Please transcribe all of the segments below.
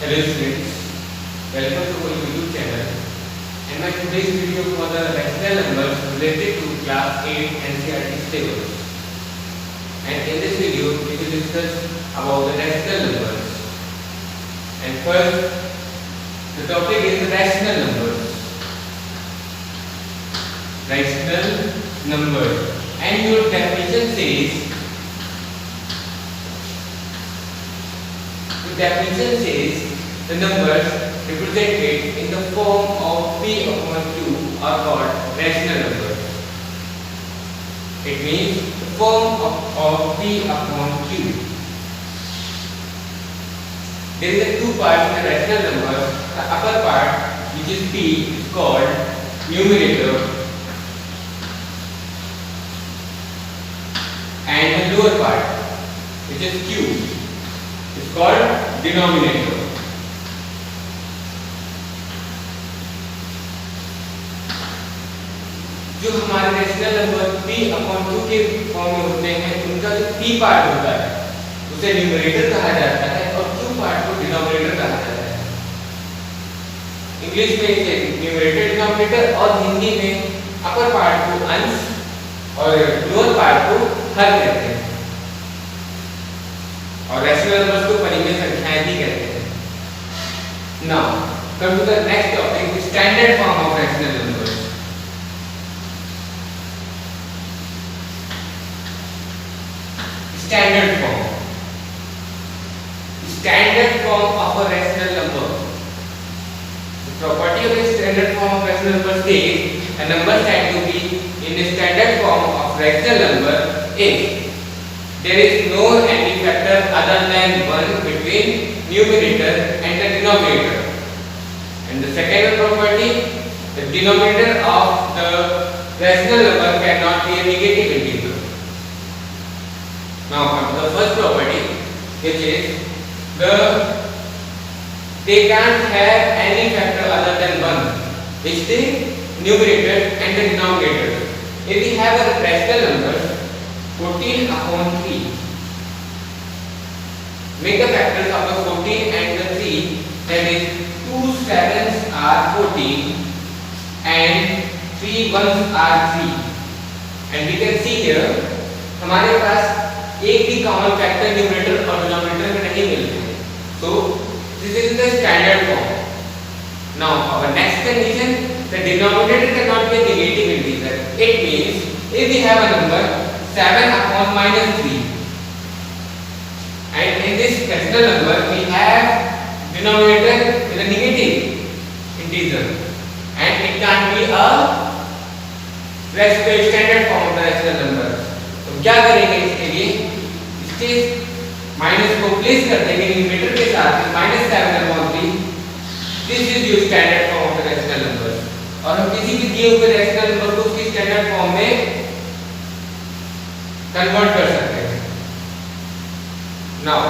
Hello students, welcome to our YouTube channel and my today's video for the rational numbers related to class 8 NCERT syllabus. And in this video we will discuss about the rational numbers. And first the topic is rational numbers. Rational numbers, and your definition says the numbers represented in the form of p upon q are called rational numbers. It means the form of p upon q. There is two parts in the rational numbers. The upper part, which is p, is called numerator, and the lower part, which is q, is called denominator. जो हमारे rational number p upon 2 के form में होते हैं, उनका जो p part होता है उसे न्यूमरेटर कहा जाता है और q पार्ट को डिनोमिनेटर कहा जाता है. इंग्लिश में इसे न्यूमरेटर डिनोमिनेटर और हिंदी में अपर पार्ट को अंश और लोअर पार्ट को हर कहते हैं. और रेशनल नंबर्स को परिमेय संख्याएं भी कहते हैं. Now come to the next topic, standard form of rational numbers. Standard form of a rational number. The property of a standard form of rational number states a number said to be in the standard form of rational number if there is no any factor other than 1 between numerator and the denominator. And the second property, the denominator of the rational number cannot be a negative integer. Now come to the first property, which is they can't have any factor other than 1, which the numerator and the denominator. If we have a rational number 14 upon 3, make the factors of the 14 and the 3, that is 2 sevens are 14 and 3 ones are 3. And we can see here हमारे पास एक भी common factor numerator और denominator में नहीं मिलते हैं. So this is the standard form. Now our next condition, the denominator cannot be a negative integer. It means if we have a number 7 upon minus 3, and in this rational number we have denominator with a negative integer, and it can't be a standard form of the rational number. तो क्या करेंगे इसके लिए? इसके minus को place कर देंगे numerator के साथ, -7/3. This is your standard form of the rational number. और हम किसी भी दिए हुए रैशनल नंबर को उसकी स्टैंडर्ड फॉर्म में कन्वर्ट कर सकते हैं. Now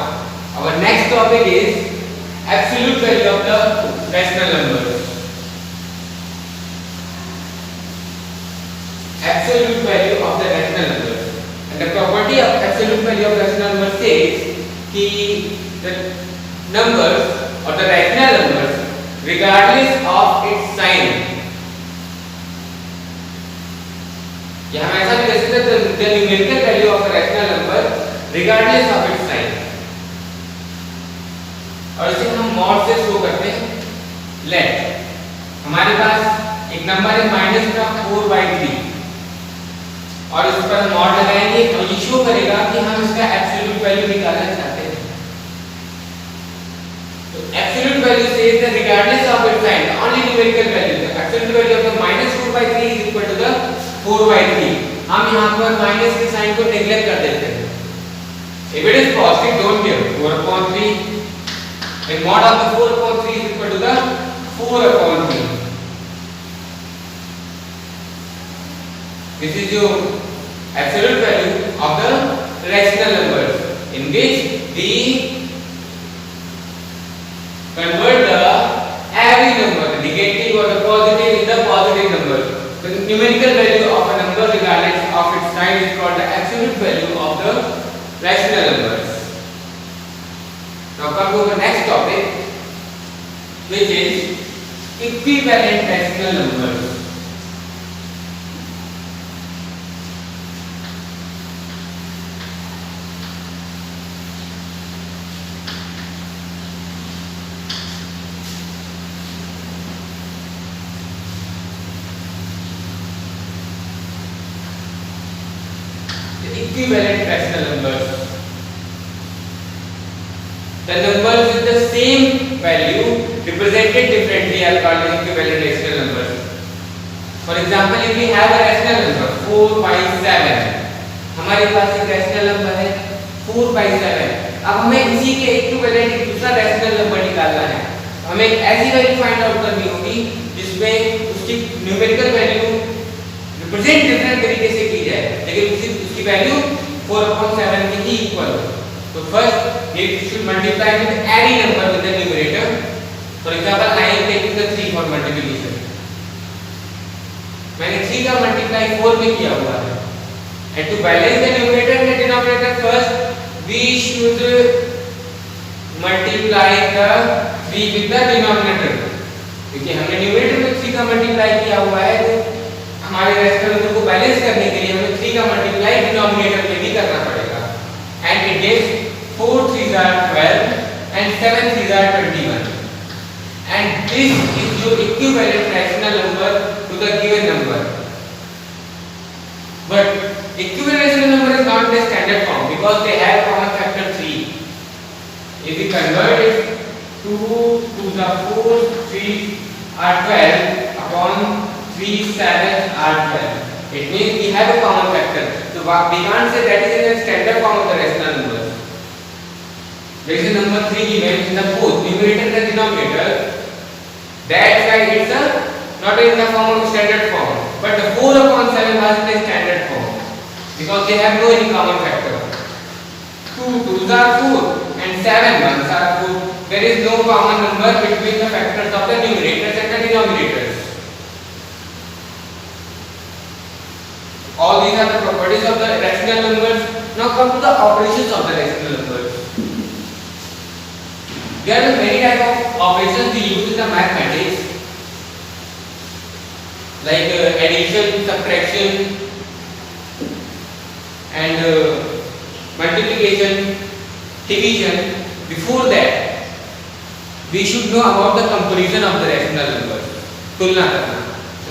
our next topic is absolute value of the rational number. Absolute value of the rational numbers. And the property of absolute value of rational number says कि the numbers or the rational numbers regardless of its sign. यहाँ हम ऐसा भी कह सकते हैं the numerical value of a rational number regardless of its sign. और इसे हम मॉड से शो करते हैं. Let हमारे पास एक नंबर है -4/3 और इस पर मॉड लगाएंगे और ये शो करेगा कि हम इसका एब्सोल्यूट वैल्यू निकालना चाहते हैं. तो absolute value says that regardless of its sign only numerical value, the absolute value of the -4/3 is equal to the 4/3. हम यहां पर माइनस के साइन को नेगलेक्ट कर देते हैं. If it is positive don't give 4/3, and mod of the 4/3 is equal to the 4/3. This is your absolute value of the rational numbers, in which we convert the every number, the negative or the positive, in the positive number. The numerical value of a number regardless of its sign is called the absolute value of the rational numbers. Now come to the next topic, which is equivalent rational numbers. Equivalent rational numbers. The numbers with the same value represented differently are called as equivalent rational numbers. For example, if we have a rational number 4 by 7, हमारे पास एक rational number है 4 by 7. अब हमें इसी के equivalent एक दूसरा rational number निकालना है. हमें एक ऐसी वैल्यू फाइंड आउट करनी होगी जिसमें उसकी न्यूमेरिकल वैल्यू रिप्रेजेंट डिफरेंट तरीके से की जाए, लेकिन उसकी वैल्यू 4/7 के ही इक्वल हो. तो first you should multiply with any number with the numerator. For example, I am taking the 3 for multiplication. मैंने 3 का मल्टीप्लाई 4 में किया हुआ है. And to balance the numerator and the denominator, first we should multiply the 3 with the denominator. क्योंकि हमने numerator में 3 का मल्टीप्लाई किया हुआ है, तो हमारे रेशनल नंबर को बैलेंस करने के लिए हमें 3 का मल्टीप्लाई डिनोमिनेटर में भी करना पड़ेगा. And it gives 4 3s are 12 and 7 3s are 21. And this is your equivalent rational number to the given number. But equivalent rational number is not the standard form because they have common factor 3. If we convert it, 2 to the 4 3 are 12 upon 3 7 are 12. It means we have a common factor. So we can't say that is in the standard form of the rational numbers. There is a number 3 given in the both numerator and denominator. That's why it's not in the form of standard form. But the 4/7 was in the standard form because they have no any common factor. 2 2s are 4 and 7 1s are 4. There is no common number between the factors of the numerators and the denominators. All these are the properties of the rational numbers. Now come to the operations of the rational numbers. There are many types of operations we use in the mathematics, like addition, subtraction, and multiplication, division. Before that, we should know about the comparison of the rational numbers. तुलना करना,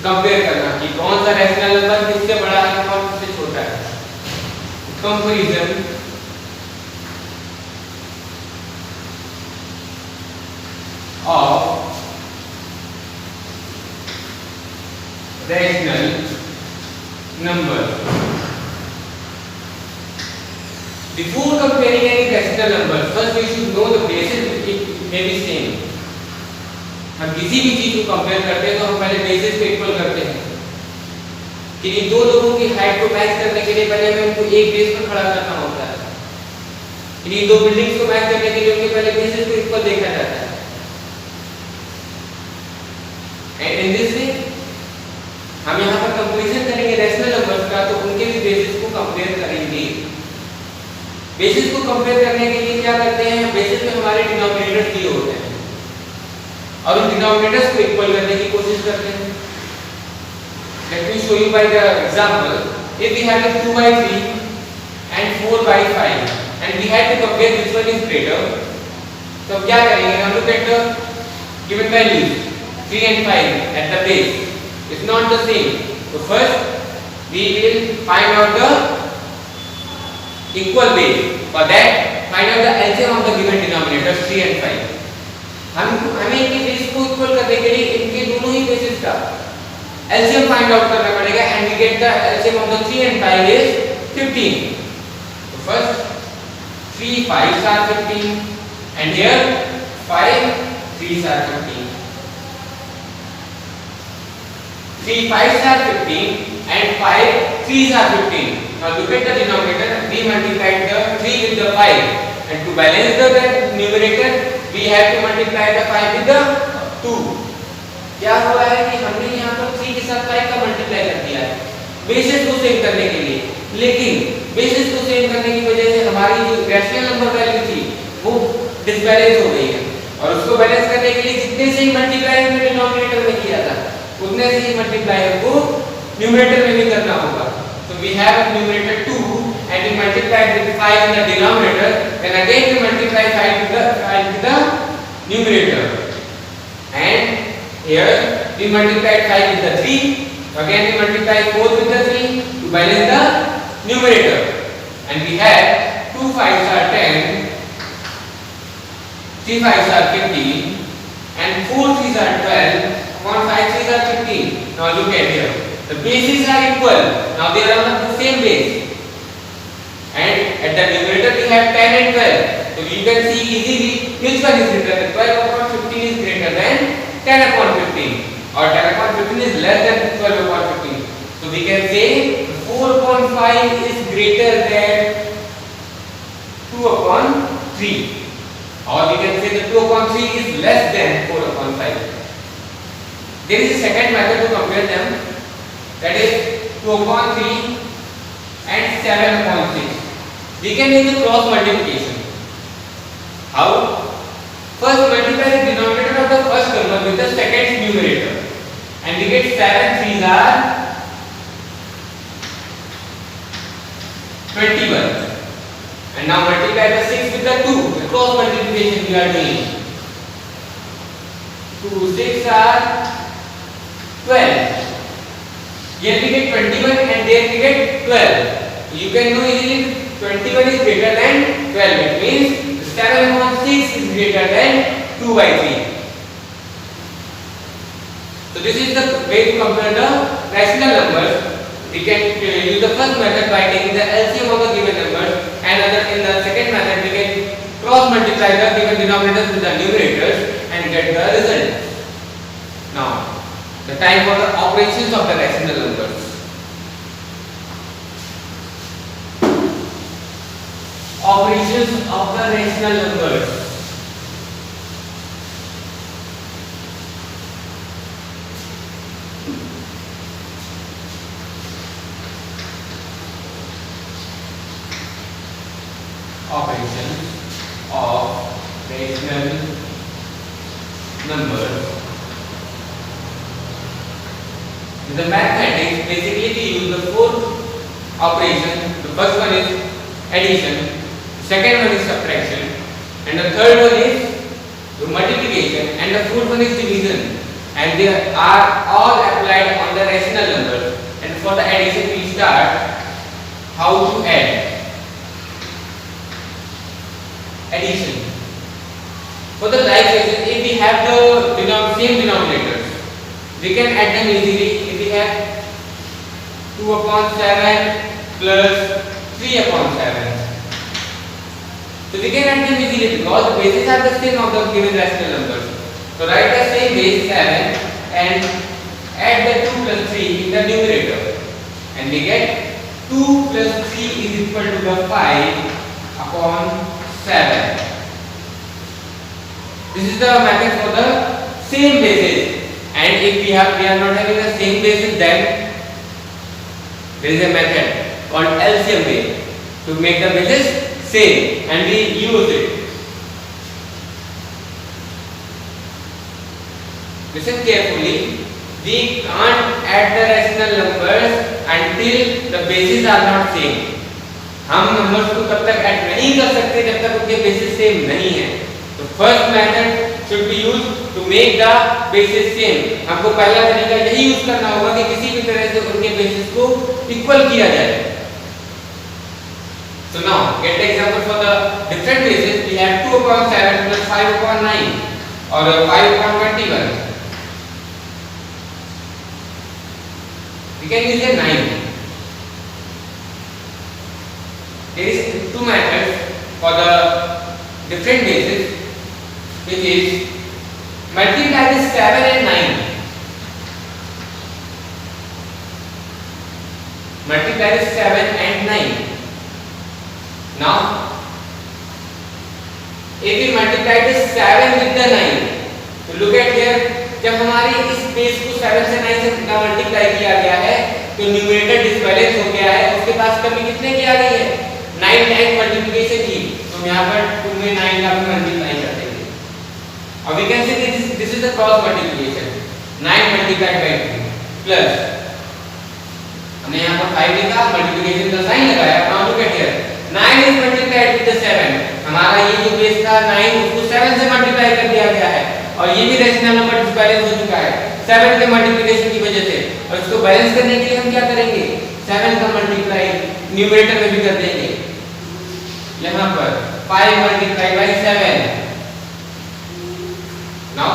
compare करना कि कौन सा rational number किससे बड़ा है और किससे छोटा है. Comparison of rational numbers. Before comparing any rational numbers, first we should know the basis. It may be same. हम किसी भी चीज को कंपेयर करते हैं तो हम पहले बेसिस को इक्वल करते हैं कि इन दो लोगों की हाइट को मैच करने के लिए पहले हमें उनको एक बेस पर खड़ा करना होता है. इन दो बिल्डिंग्स को मैच करने के लिए उनके पहले बेसिस को इक्वल देखा जाता है. एंड इन दिस वे हम यहाँ पर कंपैरिजन करेंगे रैशनल नंबर्स का, तो उनके भी बेसिस को कंपेयर करेंगे. बेसिस को कंपेयर करने के लिए क्या करते हैं, बेसिस में हमारे डिनोमिनेटर्स दिए होते हैं और उन डिनोमिनेटर्स को इक्वल करने की कोशिश करते हैं. Let me show you by the example. If we have a 2 by 3 and 4 by 5 and we had to compare which one is greater, तो क्या करेंगे हम लोग at the given values 3 and 5 at the base. It's not the same. So first we will find out the equal base. For that, find out the LCM of the given denominators 3 and 5. हमें इनके base को equal करने के लिए इनके दोनों ही bases का एलसीएम फाइंड आउट करना पड़ेगा. And we get the LCM of the 3 and 5 is 15. So first 3 5s are 15 and here 5 3s are 15. 3 5s are 15 and 5 3s are 15. Now look at the denominator. We multiplied the 3 with the 5 and to balance the numerator we have to multiply the 5 with the 2. क्या हुआ है कि हमने यहाँ पर 3 के साथ 5 का मल्टीप्लाई कर दिया है बेसिस को सेव करने के लिए, लेकिन बेसिस को सेव करने की वजह से हमारी जो रैशनल नंबर वैल्यू थी वो डिसबैलेंस हो गई है और उसको बैलेंस करने के लिए जितने से ही मल्टीप्लाई हमने डिनोमिनेटर में किया था उतने से ही मल्टीप्लाई को न्यूमरेटर में भी करना होगा. So we have numerator 2 and we multiply with 5 in the denominator, then again we multiply 5 with the numerator, and here we multiply 5 with the 3, again we multiply 4 with the 3 to balance the numerator, and we have 2 5s are 10, 3 5s are 15, and 4 3s are 12, 1 5 3s are 15. Now look at here, the bases are equal, now they are on the same base, and at the numerator we have 10 and 12, so you can see easily which one is greater than 12 upon 15 is greater than 10 upon 15, or 10 upon 15 is less than 12 upon 15. So we can say 4 upon 5 is greater than 2 upon 3, or we can say that 2 upon 3 is less than 4 upon 5. There is a second method to compare them, that is 2 upon 3 and 7 upon 6. We can use the cross multiplication. How? First multiply the denominator of the first number with the second numerator, and we get 7 3s are 21. And now multiply the 6 with the 2, the cross multiplication we are doing. 2 6 are 12. Here we get 21 and there we get 12. You can know easily 21 is greater than 12. It means 7 upon 6 is greater than 2 by 3. So this is the way to compare the rational numbers. We can use the first method by taking the LCM of the given numbers, and in the second method we can cross multiply the given denominators with the numerators and get the result. Now the time for the operations of the rational numbers. Operations of the rational numbers. Operations of rational numbers. The mathematics basically we use the four operations. The first one is addition, second one is subtraction, and the third one is the multiplication, and the fourth one is division. And they are all applied on the rational numbers. And for the addition we start how to add. Addition. For the like cases, if we have the same denominators, we can add them easily. If we have 2 upon 7 plus 3 upon 7, so we can add them easily because the bases are the same of the given rational numbers. So write the same base 7 and add the 2 plus 3 in the numerator, and we get 2 plus 3 is equal to the 5 upon 7. This is the method for the same bases. And if we are not having the same basis, then there is a method called LCM way to make the bases same, and we use it. Listen carefully. We can't add the rational numbers until the bases are not same. हम numbers को तब तक add नहीं कर सकते जब तक उनके बेसिस सेम नहीं है. तो first method should be used to make the bases same. हमको पहला तरीका यही यूज करना होगा कि किसी भी तरह से उनके बेसिस को इक्वल किया जाए. So now get the example for the different bases. We have 2 upon 7 plus 5 upon 9 or 5 upon 21. We can use a 9. There is two methods for the different bases, which is multiply this 7 and 9. Multiply this 7 and 9. Now, if we multiply this 7 with the 9, तो look at here, जब हमारी इस base को 7 से 9 से multiply किया गया है तो न्यूमरेटर डिसबैलेंस हो गया है. उसके पास कमी कितने की आ गई है? 9 टाइम्स मल्टीप्लिकेशन की. तो यहाँ पर 2 में 9 का भी मल्टीप्लाई कर देंगे. or we can say this is the cross multiplication. 9 multiplied by 3 plus हमने यहाँ पर 5 लिखा, मल्टीप्लिकेशन का साइन लगाया. Now look at here, 9 is multiplied with the 7. हमारा ये जो बेस था 9 उसको 7 से मल्टीप्लाई कर दिया गया है और ये भी रेशनल नंबर डिसबैलेंस हो चुका है 7 के मल्टीप्लिकेशन की वजह से. और इसको बैलेंस करने के लिए हम क्या करेंगे, 7 का मल्टीप्लाई न्यूमरेटर में भी कर देंगे. यहाँ पर 5 multiplied by 7. Now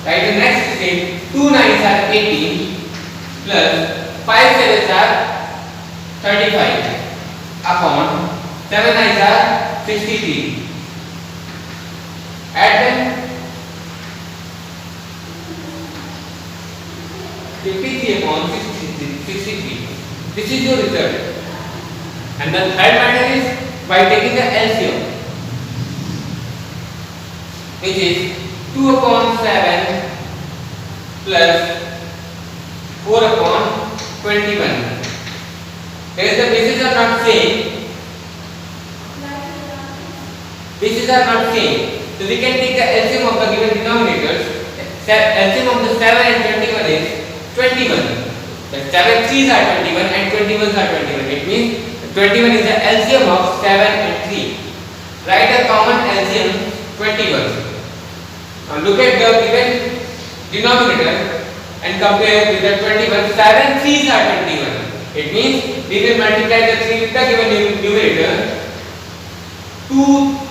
write the next step. 2 9s are 18 plus 5 7s are 35 upon 7 9s are 63. Add them. 53 upon 63. This is your result. And the third matter is by taking the LCM, which is 2 upon 7 plus 4 upon 21. Whereas the bases are not same, bases are not same, so we can take the LCM of the given denominators. LCM of the 7 and 21 is 21. The 7 3s are 21 and 21s are 21. It means 21 is the LCM of 7 and 3. Write a common LCM 21. Now look at the given denominator and compare with the 21. 7 3s are 21. It means we will multiply the 3 with the given numerator. 2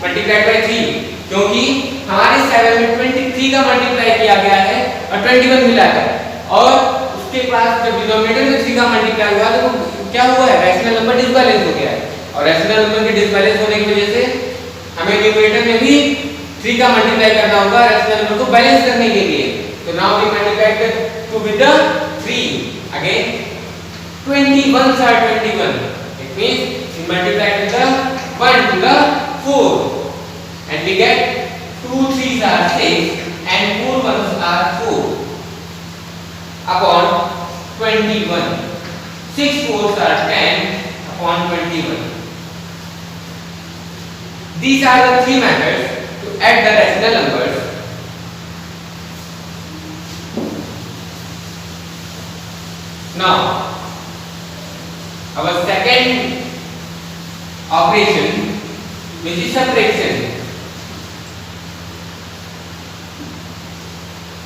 multiplied by 3, क्योंकि हमारे 7 में 23 का multiply किया गया है और 21 मिला है और उसके पास जब डिनोमिनेटर में 3 का मल्टीप्लाई हुआ तो क्या हुआ है, रैशनल नंबर डिसबैलेंस हो गया है. और रैशनल नंबर के डिसबैलेंस होने की वजह से हमें न्यूमरेटर में भी 3 का मल्टीप्लाई करना होगा रैशनल नंबर को बैलेंस करने के लिए. तो now we multiply the 2 with the 3. Again 21s are 21. It means we multiply with the 1 to the 4 and we get 2 3s are 6 and 4 1s are 4 upon 21. 6 4s are 10 upon 21. These are the three methods to add the rational numbers. Now, our second operation, which is subtraction.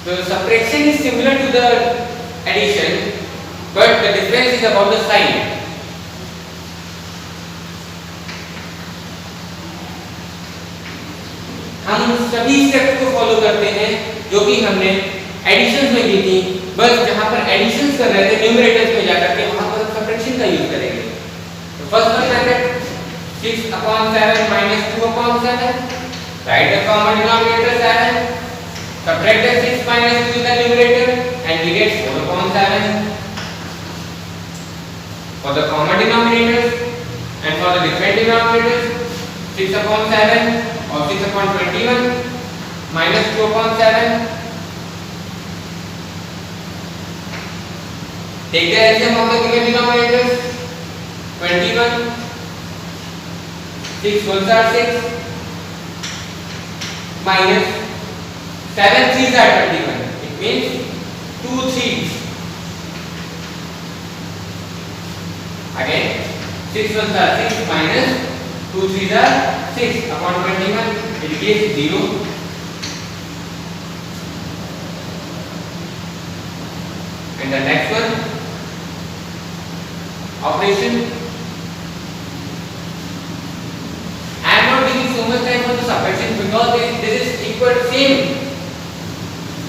So, subtraction is similar to the addition, but the difference is about the sign. हम सभी steps को follow करते हैं जो कि हमने addition में की थी, बस जहां पर एडिशंस कर रहे थे न्यूमरेटर्स में जाकर के वहां पर सब्ट्रैक्शन का यूज करेंगे. तो first one method 6 upon 7 minus 2 upon 7. Write the common denominator 7. Subtract the 6 minus 2 in the numerator and we get 4 upon 7. For the common denominators and for the different denominators, 6 upon 7 or 6 upon 21 minus 2 upon 7. Take the LCM of the given denominators. 21. 6 1s are 6 minus 7 3s are 21. It means 2 3s. Again 6 1s are 6 minus 2 3s are 6 upon 21. It gives 0. And the next one, operation. I am not giving so much time for the subtraction because this is equal same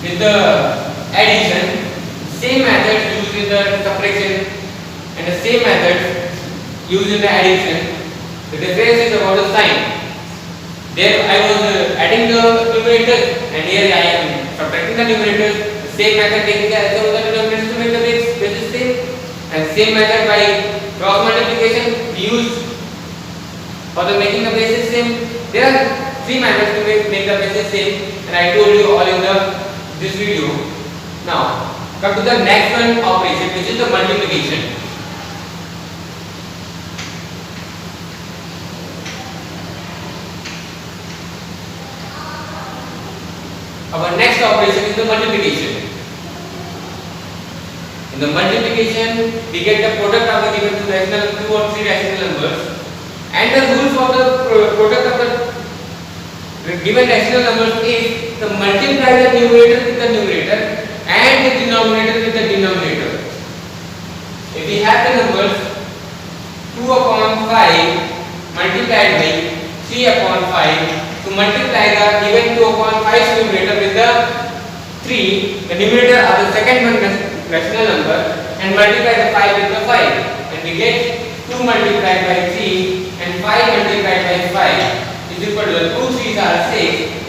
with the addition, same method used in the subtraction and the same method used in the addition. The difference is about the sign. There I was adding the numerators and here I am subtracting the numerators. Same method taking the LCM of the denominators to make the bases same, and same method by cross multiplication used for the making the bases same. There are three methods to make the bases same, and I told you all in this video. Now come to the next one operation, which is the multiplication. Our next operation is the multiplication. In the multiplication, we get the product of the given two rational, two or three rational numbers, and the rule for the product of the given rational numbers is to multiply the numerator with the numerator and the denominator with the denominator. If we have the numbers 2 upon 5 multiplied by 3 upon 5, to multiply the given 2 upon 5 numerator with the 3, the numerator of the second one rational number, and multiply the 5 with the 5, and we get 2 multiplied by 3 and 5 multiplied by 5 is equal to 2 3s are 6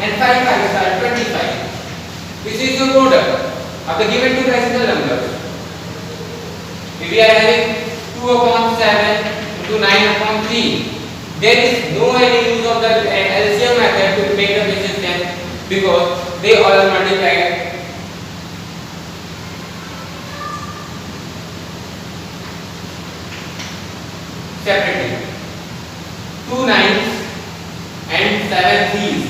and 5 5s are 25. This is the product of the given two rational numbers. If we are having 2 upon 7 into 9 upon 3, there is no any use of the LCM method to make the basis 10 because they all are multiplied separately. 2 9s and 7 3s.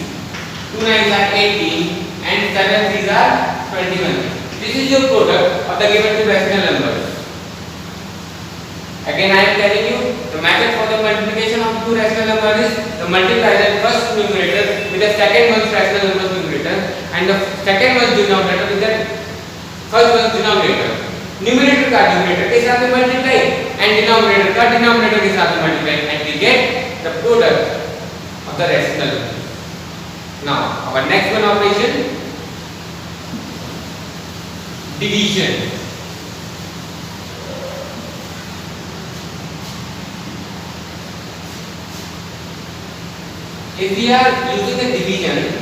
2 9s are 18 and 7 3s are 21. This is your product of the given two rational numbers. Again, I am telling you the method for the multiplication of two rational numbers is to multiply the first numerator with the second one's rational number numerator and the second one's denominator with the first one's denominator. Numerator का numerator के साथ में multiply and denominator का denominator के साथ में multiply and we get the product of the rational numbers. Now, our next one operation, division. If we are using a division,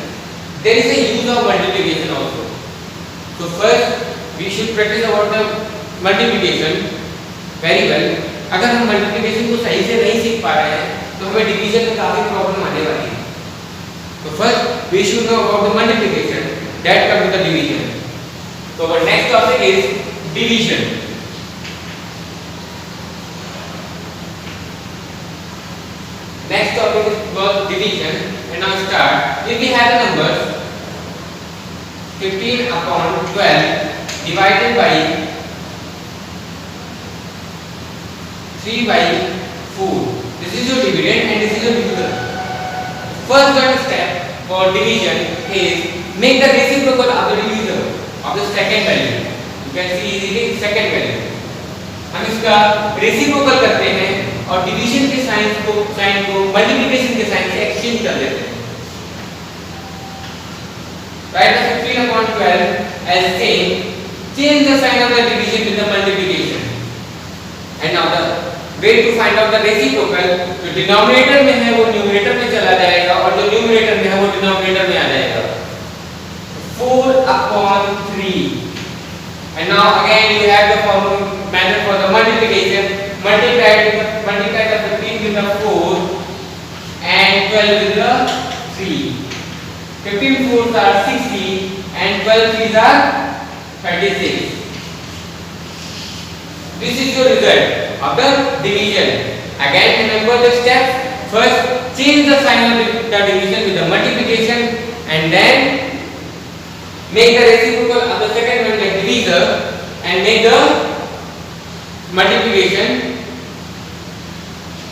there is a use of multiplication also. So first, we should practice about the multiplication very well. अगर हम multiplication को सही से नहीं सीख पा रहे हैं, तो हमें division में काफी प्रॉब्लम आने वाली है. So first, we should know about the multiplication that comes with the division. So our next topic is division. Next topic is about division, and now start. If we have the numbers 15 upon 12 divided by 3 by 4. This is your dividend and this is your divisor. First step for division is make the reciprocal of the divisor of the second value. You can see easily second value. हम इसका reciprocal करते हैं और division के sign को multiplication के sign से exchange कर देते हैं. Write the 15 upon 12 as same. Change the sign of the division with the multiplication. And now the way to find out the reciprocal, जो डिनोमिनेटर में है वो न्यूमरेटर में चला जाएगा और जो न्यूमरेटर में है वो डिनोमिनेटर में आ जाएगा. 4 upon 3. And now again you have the formula method for the multiplication. Multiply the 15 with the 4 and 12 with the 3. 15 4s are 60 and 12 3s are 36. This is your result of the division. Again remember the steps. First change the sign of the division with the multiplication and then make the reciprocal of the second one like divisor and make the multiplication.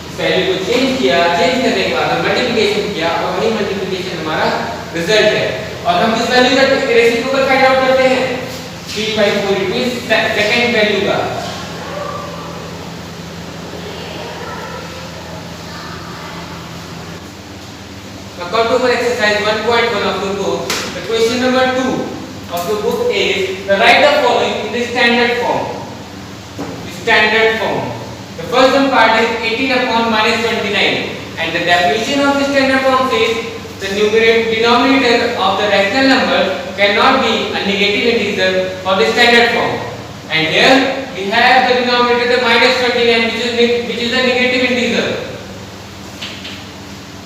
इस value को change किया, change करने के बाद multiplication किया और वही multiplication हमारा रिजल्ट है. और हम किस वैल्यू का रेसिप्रोकल फाइंड आउट करते हैं? 3/4 इट मींस सेकंड वैल्यू का. Now come to our exercise 1.1 of your book. The question number 2 of your book is write the following in the standard form. The standard form. The first one part is 18 upon minus 29 and the definition of the standard form says the denominator of the rational number cannot be a negative integer for the standard form. And here we have the denominator the minus 29 which is a negative integer.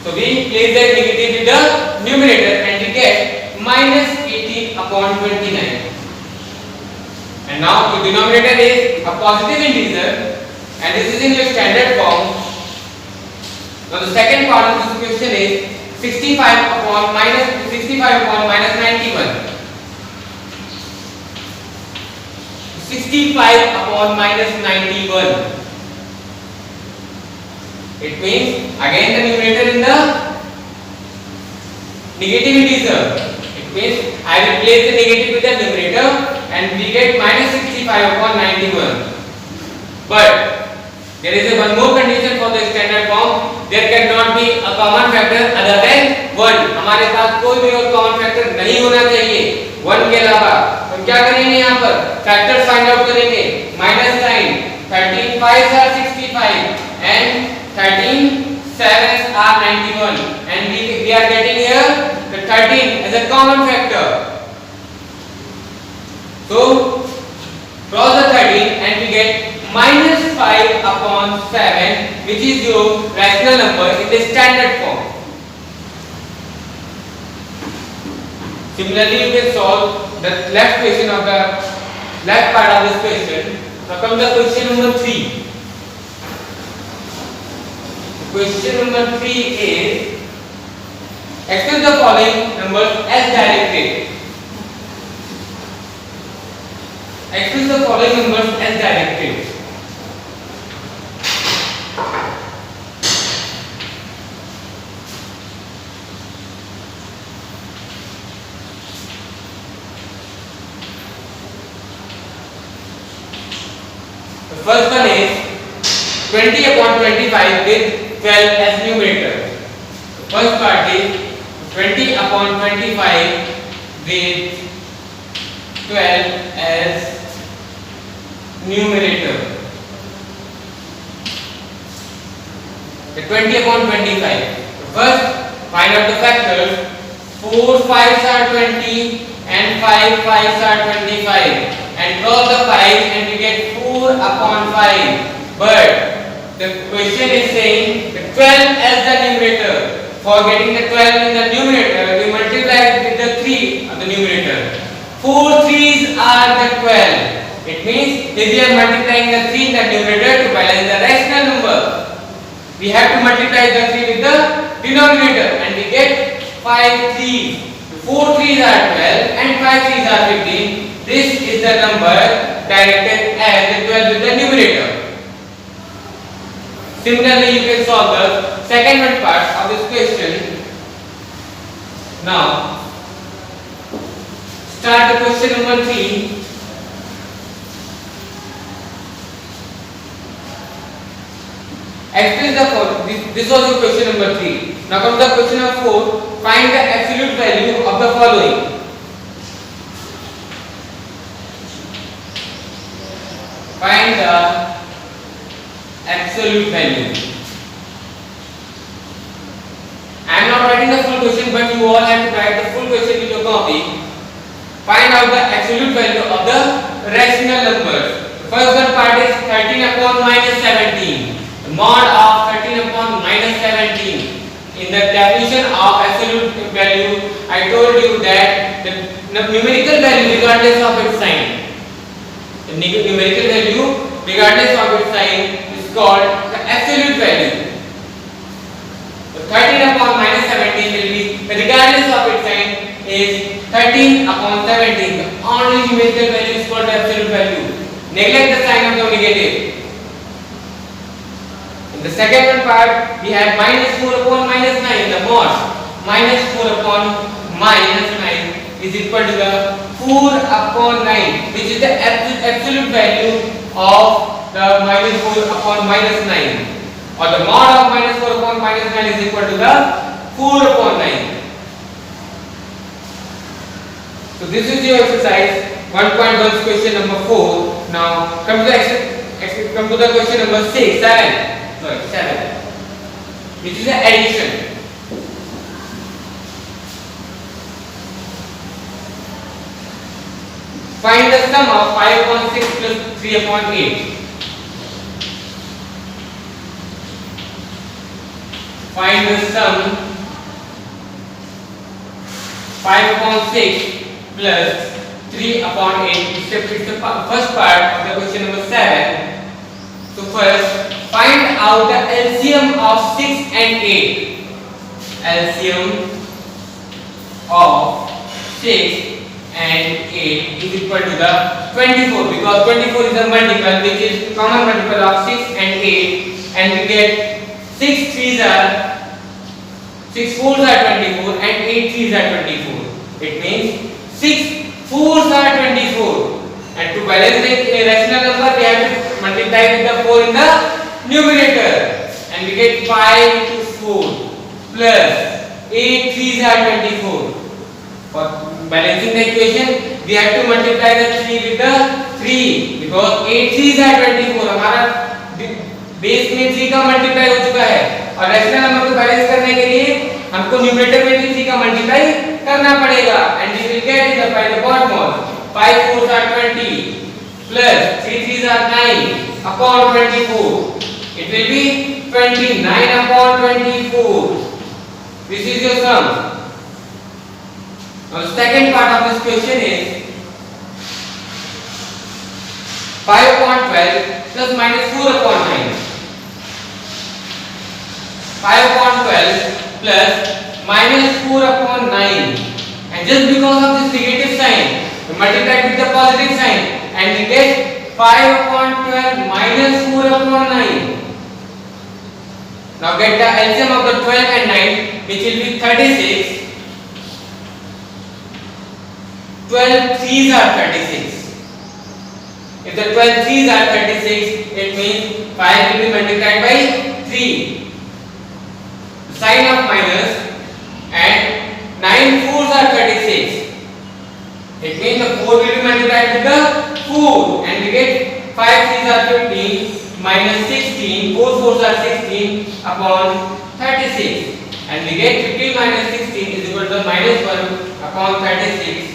So we place that negative with the numerator and we get minus 18 upon 29. And now the denominator is a positive integer and this is in your standard form. Now the second part of this question is 65 upon minus 91. 65 upon minus 91. It means again the numerator in the negative integer. It means I will place the negative with the numerator and we get minus 65 upon 91. But there is one more condition for the standard form. There cannot be a common factor other than 1. हमारे पास कोई भी और common factor नहीं होना चाहिए 1 के अलावा. तो क्या करेंगे यहाँ पर फैक्टर्स फाइंड आउट करेंगे. Minus sign 13 5s are 65 and 13 7s are 91 and we are getting here the 13 as a common factor. So cross the 13 and we get minus 5 upon 7 which is your rational number in the standard form. Similarly, you can solve the left question of the left part of this question. Now come to question number 3. Question number 3 is express the following numbers as directed. Express the following numbers as directed. The first one is 20 upon 25 with 12 as numerator. The first part is 20 upon 25 with 12 as numerator. The 20 upon 25. First, find out the factors. 4 5s are 20 and 5 5s are 25. And cross the 5 and we get 4 upon 5. But the question is saying the 12 as the numerator. For getting the 12 in the numerator, we multiply it with the 3 of the numerator. 4 3s are the 12. It means if we are multiplying the 3 in the numerator to balance the rational number, we have to multiply the 3 with the denominator and we get 5 3s. 4 3s are 12 and 5 3s are 15. This is the number directed as the 12 with the numerator. Similarly, you can solve the second one part of this question. Now, start the question number 3. Express the following. This was your question number 3. Now come to the question number 4. Find the absolute value of the following. Find the absolute value. I am not writing the full question, but you all have to write the full question in your copy. Find out the absolute value of the rational numbers. The first one part is 13 upon minus 17. The mod of 13 upon minus 17. In the definition of absolute value, I told you that the numerical value regardless of its sign. The numerical value regardless of its sign is called the absolute value. The 13 upon minus 17 will be regardless of its sign is 13 upon 17. The only numerical value is called the absolute value. Neglect the sign of the negative. In the second one part we have minus 4 upon minus 9. The mod minus 4 upon minus 9 is equal to the 4 upon 9, which is the absolute value of the minus 4 upon minus 9, or the mod of minus 4 upon minus 9 is equal to the 4 upon 9. So this is your exercise 1.1 question number 4. Now come to the question number 7, which is the addition. Find the sum of 5 upon 6 plus 3 upon 8. Find the sum 5 upon 6 plus 3 upon 8. It's the first part of the question number 7. So first, find out the LCM of 6 and 8. LCM of 6 and 8 is equal to the 24, because 24 is a multiple which is common multiple of 6 and 8, and we get 6 3s are 6 4s are 24 and 8 3s are 24. It means 6 4s are 24, and to balance the rational number we have to multiply with the 4 in the numerator, and we get 5 into 4 plus 8 3s are 24. For balancing the equation we have to multiply the 3 with the 3, because 8 3s are 24. हमारा base में 3 का multiply हो चुका है, और rational number को balance करने के लिए हमको न्यूमरेटर में भी 3 का मल्टीप्लाई करना पड़ेगा, and we will get in the by the bottom 5 4s are 20 plus 3 3s are 9 upon 24. It will be 29 upon 24. This is your sum. Now the second part of this question is 5 upon 12 plus minus 4 upon 9. 5 upon 12 plus minus 4 upon 9, and just because of this negative sign we multiply with the positive sign, and we get 5 upon 12 minus 4 upon 9. Now get the LCM of the 12 and 9, which will be 36. 12 3s are 36. If the 12 3s are 36, it means 5 will be multiplied by 3. Sign of minus, and 9 4s are 36. It means the 4 will be multiplied with the 4, and we get 5 3s are 15 minus 16. 4 4s are 16 upon 36, and we get 15 minus 16 is equal to minus 1 upon 36.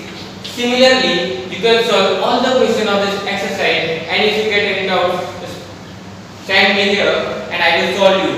Similarly, you can solve all the questions of this exercise, and if you get any doubt, just send me here and I will solve you.